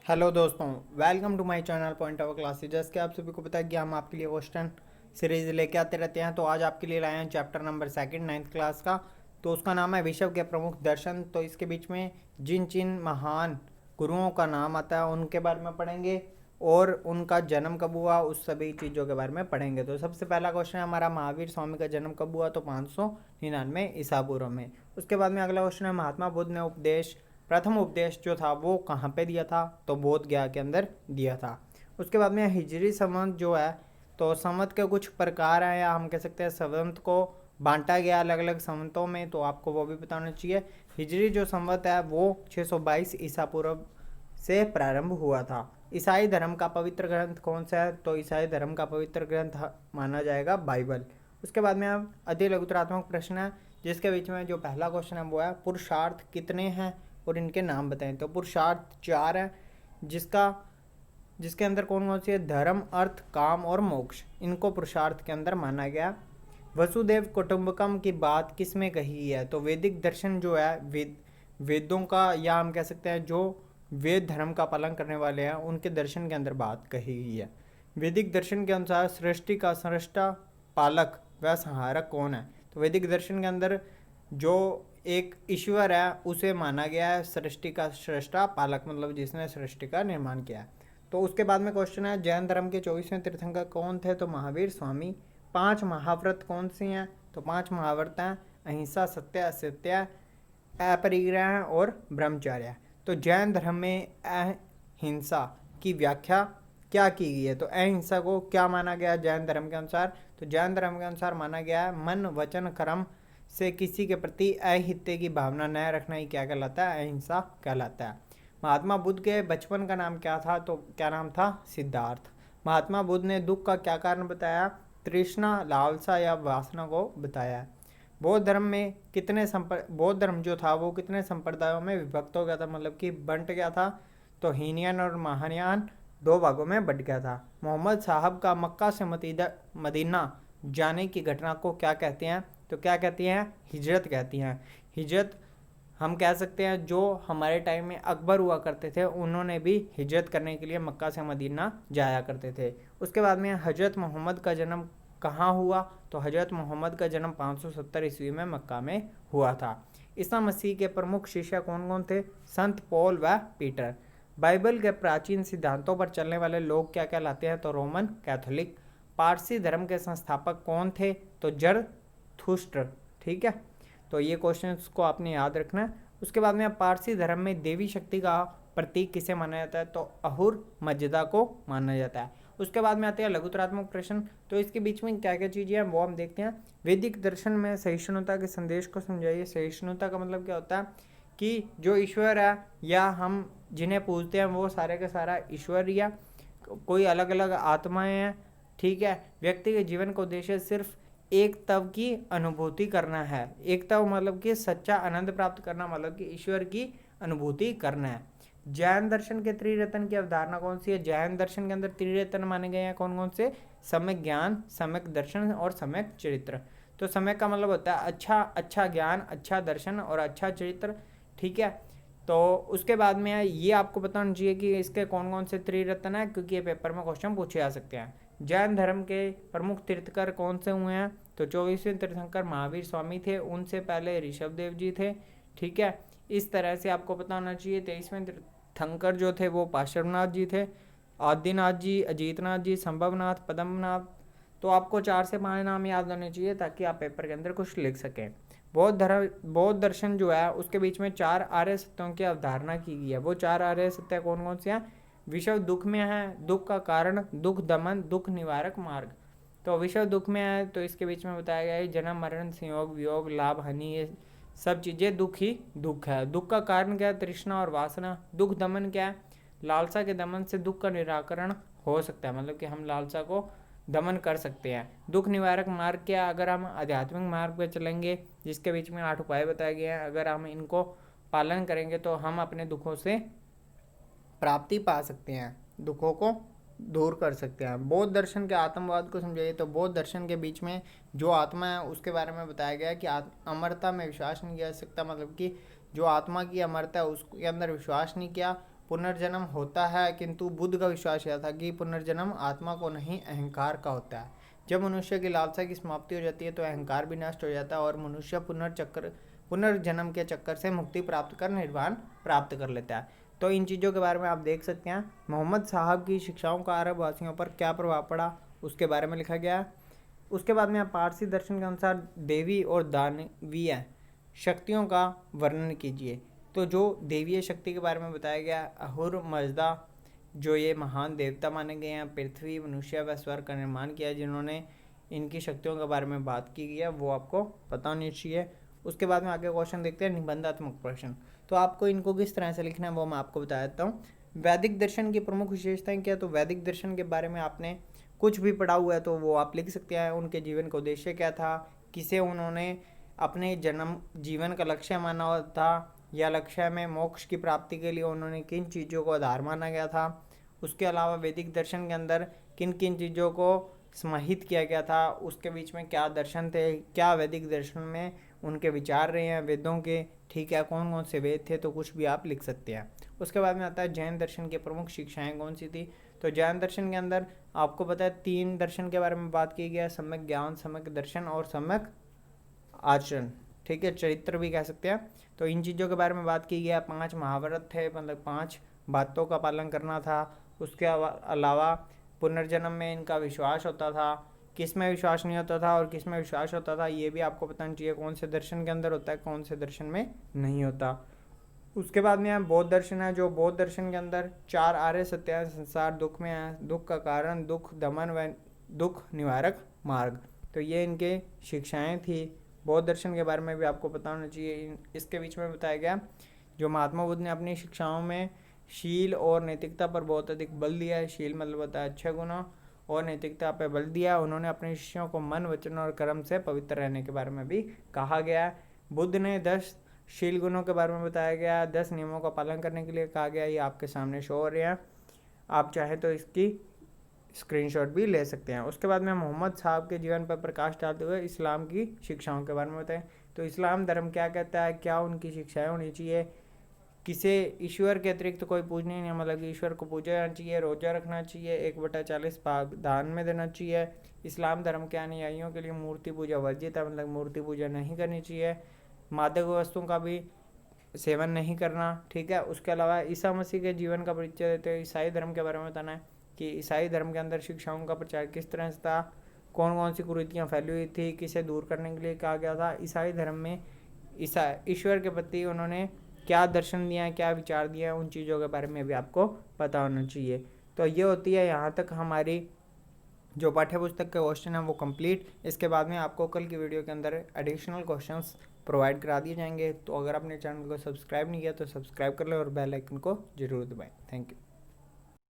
Hello दोस्तों, welcome to my channel point of classes. जैसे कि आप सभी को पता है कि हम आपके लिए क्वेश्चन सीरीज लेके आते रहते हैं। तो आज आपके लिए लाए हैं chapter number second 9th class का। तो उसका नाम है विश्व के प्रमुख दर्शन। तो इसके बीच में जिन जिन महान गुरुओं का नाम आता है उनके बारे में पढ़ेंगे और उनका जन्म कब हुआ उस सभी चीज़ों के बारे में पढ़ेंगे। तो सबसे पहला क्वेश्चन है हमारा, महावीर स्वामी का जन्म कब हुआ? तो 599 ईसा पूर्व में। उसके बाद में अगला क्वेश्चन है, महात्मा बुद्ध ने प्रथम उपदेश जो था वो कहाँ पे दिया था? तो बोध गया के अंदर दिया था। उसके बाद में हिजरी संवत जो है, तो संवत के कुछ प्रकार हैं या हम कह सकते हैं संवत को बांटा गया अलग अलग संवतों में, तो आपको वो भी बताना चाहिए। हिजरी जो संवत है वो 622 ईसा पूर्व से प्रारंभ हुआ था। ईसाई धर्म का पवित्र ग्रंथ कौन सा है? तो ईसाई धर्म का पवित्र ग्रंथ माना जाएगा बाइबल। उसके बाद में अब अति लघुतरात्मक प्रश्न है, जिसके बीच में जो पहला क्वेश्चन है वो है, पुरुषार्थ कितने हैं और इनके नाम बताएं। तो पुरुषार्थ 4 है, जिसके अंदर कौन कौन सी है? धर्म, अर्थ, काम और मोक्ष, इनको पुरुषार्थ के अंदर माना गया। वसुदेव कुटुंबकम की बात किस में कही है? तो वैदिक दर्शन जो है, वेदों का, या हम कह सकते हैं जो वेद धर्म का पालन करने वाले हैं उनके दर्शन के अंदर बात कही गई है। वैदिक दर्शन के अनुसार सृष्टि का सृष्टा, पालक व संहारक कौन है? तो वैदिक दर्शन के अंदर जो एक ईश्वर है उसे माना गया है सृष्टि का सृष्टा, पालक मतलब जिसने सृष्टि का निर्माण किया है। तो उसके बाद में क्वेश्चन है, जैन धर्म के 24वें तीर्थंकर कौन थे? तो महावीर स्वामी। 5 महाव्रत कौन सी हैं? तो 5 महाव्रत हैं अहिंसा, सत्य, असत्य, अपरिग्रह और ब्रह्मचर्य। तो जैन धर्म में अहिंसा की व्याख्या क्या की गई है? तो अहिंसा को क्या माना गया जैन धर्म के अनुसार? तो जैन धर्म के अनुसार माना गया है मन, वचन, कर्म से किसी के प्रति अहित्य की भावना न रखना ही क्या कहलाता है? अहिंसा कहलाता है। महात्मा बुद्ध के बचपन का नाम क्या था? तो क्या नाम था? सिद्धार्थ। महात्मा बुद्ध ने दुख का क्या कारण बताया? तृष्णा, लालसा या वासना को बताया। बौद्ध धर्म में बौद्ध धर्म जो था वो कितने संप्रदायों में विभक्त हो गया था, मतलब कि बंट गया था? तो हीनयान और महायान 2 भागों में बंट गया था। मोहम्मद साहब का मक्का से मदीना जाने की घटना को क्या कहते हैं? तो क्या कहती हैं? हिजरत कहती हैं। हिजरत हम कह सकते हैं जो हमारे टाइम में अकबर हुआ करते थे उन्होंने भी हिजरत करने के लिए मक्का से मदीना जाया करते थे। उसके बाद में हजरत मोहम्मद का जन्म कहाँ हुआ? तो हजरत मोहम्मद का जन्म 570 ईस्वी में मक्का में हुआ था। ईसा मसीह के प्रमुख शिष्य कौन कौन थे? संत पॉल व पीटर। बाइबल के प्राचीन सिद्धांतों पर चलने वाले लोग क्या कहलाते हैं? तो रोमन कैथोलिक। पारसी धर्म के संस्थापक कौन थे? तो जरथुस्त्र। ठीक है, तो ये क्वेश्चन को आपने याद रखना है। उसके बाद में पारसी धर्म में देवी शक्ति का प्रतीक किसे माना जाता है? तो अहुर मज्दा को माना जाता है। उसके बाद में आते हैं लघुतरात्मक प्रश्न। तो इसके बीच में क्या क्या चीज़ें हैं वो हम देखते हैं। वैदिक दर्शन में सहिष्णुता के संदेश को समझाइए। सहिष्णुता का मतलब क्या होता है कि जो ईश्वर है या हम जिन्हें पूजते हैं वो सारे का सारा ईश्वर या कोई अलग अलग आत्माएं हैं। ठीक है, व्यक्ति के जीवन का उद्देश्य सिर्फ एक तव की अनुभूति करना है। एक तव मतलब कि सच्चा आनंद प्राप्त करना, मतलब कि ईश्वर की अनुभूति करना है। जैन दर्शन के त्रिरत्न की अवधारणा कौन सी है? जैन दर्शन के अंदर त्रिरत्न माने गए हैं कौन कौन से? सम्यक ज्ञान, सम्यक दर्शन और सम्यक चरित्र। तो सम्यक का मतलब होता है अच्छा ज्ञान, अच्छा दर्शन और अच्छा चरित्र। ठीक है, तो उसके बाद में ये आपको बताना चाहिए कि इसके कौन कौन से त्रिरत्न है, क्योंकि ये पेपर में क्वेश्चन पूछे जा सकते हैं। जैन धर्म के प्रमुख तीर्थंकर कौन से हुए हैं? तो 24वें तीर्थंकर महावीर स्वामी थे, उनसे पहले ऋषभदेव जी थे। ठीक है, इस तरह से आपको पता होना चाहिए। 23वें तीर्थंकर जो थे वो पार्श्वनाथ जी थे, आदिनाथ जी, अजीतनाथ जी, संभवनाथ, पद्मनाथ। तो आपको 4 से 5 नाम याद होने चाहिए ताकि आप पेपर के अंदर कुछ लिख सकें। बौद्ध दर्शन जो है उसके बीच में 4 आर्य सत्यों की अवधारणा की गई है। वो 4 आर्य सत्य कौन कौन से हैं? विषय दुख में है, दुख का कारण, दुख दमन, दुख निवारक मार्ग। तो विषय दुख में है तो इसके बीच में बताया गया है जन्म, मरण, संयोग, वियोग, लाभ, हानि, ये सब चीज़ें दुख ही दुख है। दुख का कारण क्या है? तृष्णा और वासना। दुख दमन क्या है? लालसा के दमन से दुख का निराकरण हो सकता है, मतलब कि हम लालसा को दमन कर सकते हैं। दुख निवारक मार्ग क्या? अगर हम आध्यात्मिक मार्ग पर चलेंगे जिसके बीच में 8 उपाय बताए गए हैं, अगर हम इनको पालन करेंगे तो हम अपने दुखों से प्राप्ति पा सकते हैं, दुखों को दूर कर सकते हैं। बौद्ध दर्शन के आत्मवाद को समझाइए। तो बौद्ध दर्शन के बीच में जो आत्मा है उसके बारे में बताया गया है कि अमरता में विश्वास नहीं किया जा सकता, मतलब कि जो आत्मा की अमरता है उसके अंदर विश्वास नहीं किया। पुनर्जन्म होता है, किंतु बुद्ध का विश्वास यह था कि पुनर्जन्म आत्मा को नहीं अहंकार का होता है। जब मनुष्य की लालसा की समाप्ति हो जाती है तो अहंकार भी नष्ट हो जाता है और मनुष्य पुनर्जन्म के चक्कर से मुक्ति प्राप्त कर निर्वाण प्राप्त कर लेता है। तो इन चीज़ों के बारे में आप देख सकते हैं। मोहम्मद साहब की शिक्षाओं का अरब वासियों पर क्या प्रभाव पड़ा उसके बारे में लिखा गया है। उसके बाद में आप पारसी दर्शन के अनुसार देवी और दानवीय शक्तियों का वर्णन कीजिए। तो जो देवीय शक्ति के बारे में बताया गया, अहुर मजदा, जो ये महान देवता माने गए हैं, पृथ्वी, मनुष्य व स्वर्ग का निर्माण किया, जिन्होंने इनकी शक्तियों के बारे में बात की गई है, वो आपको पता होनी चाहिए। उसके बाद में आगे क्वेश्चन देखते हैं, निबंधात्मक प्रश्न। तो आपको इनको किस तरह से लिखना है वो मैं आपको बता देता हूँ। वैदिक दर्शन की प्रमुख विशेषताएं क्या? तो वैदिक दर्शन के बारे में आपने कुछ भी पढ़ा हुआ है तो वो आप लिख सकते हैं। उनके जीवन का उद्देश्य क्या था, किसे उन्होंने अपने जन्म जीवन का लक्ष्य माना था, या लक्ष्य में मोक्ष की प्राप्ति के लिए उन्होंने किन चीज़ों को आधार माना गया था। उसके अलावा वैदिक दर्शन के अंदर किन किन चीज़ों को समाहित किया गया था, उसके बीच में क्या दर्शन थे, क्या वैदिक दर्शन में उनके विचार रहे हैं वेदों के, ठीक है, कौन कौन से वेद थे, तो कुछ भी आप लिख सकते हैं। उसके बाद में आता है जैन दर्शन की प्रमुख शिक्षाएं कौन सी थी। तो जैन दर्शन के अंदर आपको पता है 3 दर्शन के बारे में बात की गई है, सम्यक ज्ञान, सम्यक दर्शन और सम्यक आचरण, ठीक है, चरित्र भी कह सकते हैं। तो इन चीज़ों के बारे में बात की गई है। 5 महाव्रत थे, मतलब 5 बातों का पालन करना था। उसके अलावा पुनर्जन्म में इनका विश्वास होता था, किस में विश्वास नहीं होता था और किस में विश्वास होता था ये भी आपको बताना चाहिए, कौन से दर्शन के अंदर होता है, कौन से दर्शन में नहीं होता। उसके बाद में यहाँ बौद्ध दर्शन है, जो बौद्ध दर्शन के अंदर 4 आर्य सत्य है। संसार दुख में है, दुख का कारण, दुख दमन व दुख निवारक मार्ग। तो ये इनके शिक्षाएं थी। बौद्ध दर्शन के बारे में भी आपको पता होना चाहिए। इसके बीच में बताया गया जो महात्मा बुद्ध ने अपनी शिक्षाओं में शील और नैतिकता पर बहुत अधिक बल दिया है। शील मतलब होता है अच्छे गुणों, और नैतिकता पर बल दिया। उन्होंने अपने शिष्यों को मन, वचन और कर्म से पवित्र रहने के बारे में भी कहा गया। बुद्ध ने 10 शील गुणों के बारे में बताया गया, 10 नियमों का पालन करने के लिए कहा गया। ये आपके सामने शो हो रहे हैं, आप चाहे तो इसकी स्क्रीनशॉट भी ले सकते हैं। उसके बाद में मोहम्मद साहब के जीवन पर प्रकाश डालते हुए इस्लाम की शिक्षाओं के बारे में बताएं। तो इस्लाम धर्म क्या कहता है, क्या उनकी शिक्षाएं होनी चाहिए, किसे ईश्वर के अतिरिक्त तो कोई पूजने नहीं, मतलब कि ईश्वर को पूजा जाना चाहिए, रोजा रखना चाहिए, 1/40 भाग दान में देना चाहिए। इस्लाम धर्म के अनुयायियों के लिए मूर्ति पूजा वर्जित है, मतलब मूर्ति पूजा नहीं करनी चाहिए। मादक वस्तुओं का भी सेवन नहीं करना, ठीक है। उसके अलावा ईसा मसीह के जीवन का परिचय देते हुए ईसाई धर्म के बारे में बताना है कि ईसाई धर्म के अंदर शिक्षाओं का प्रचार किस तरह से था, कौन कौन सी कुरीतियाँ फैली हुई थी, किसे दूर करने के लिए कहा गया था। ईसाई धर्म में ईश्वर के प्रति उन्होंने क्या दर्शन दिया है, क्या विचार दिया है, उन चीज़ों के बारे में भी आपको पता होना चाहिए। तो ये होती है यहाँ तक हमारी जो पाठ्य पुस्तक के क्वेश्चन है वो कंप्लीट। इसके बाद में आपको कल की वीडियो के अंदर एडिशनल क्वेश्चंस प्रोवाइड करा दिए जाएंगे। तो अगर आपने चैनल को सब्सक्राइब नहीं किया तो सब्सक्राइब कर लें और बेल आइकन को जरूर दबाएं। Thank you.